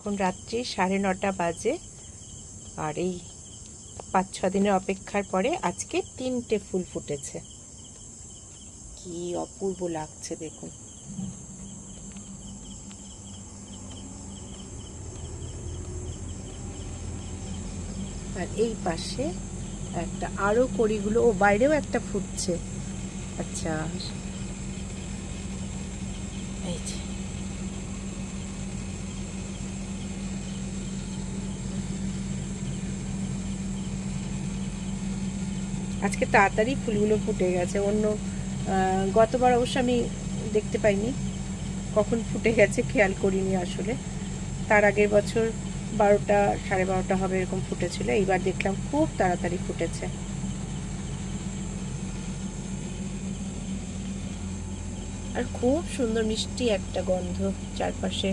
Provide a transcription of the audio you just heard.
এখন রাত্রি 9:30 বাজে। আর এই 5-6 দিনের অপেক্ষার পরে আজকে 3টে ফুল ফুটেছে। কি অপূর্ব লাগছে দেখুন। আর এই পাশে একটা আরো কড়িগুলো, ও বাইরেও একটা ফুটছে। আচ্ছা, এই যে আজকে তাড়াতাড়ি ফুলগুলো ফুটে গেছে। গতবার অবশ্য আমি দেখতে পাইনি কখন ফুটে গেছে, খেয়াল করিনি আসলে। তার আগের বছর 12টা 12:30 হবে এরকম ফুটেছিল, এইবার দেখলাম খুব তাড়াতাড়ি ফুটেছে। আর খুব সুন্দর মিষ্টি একটা গন্ধ চারপাশে।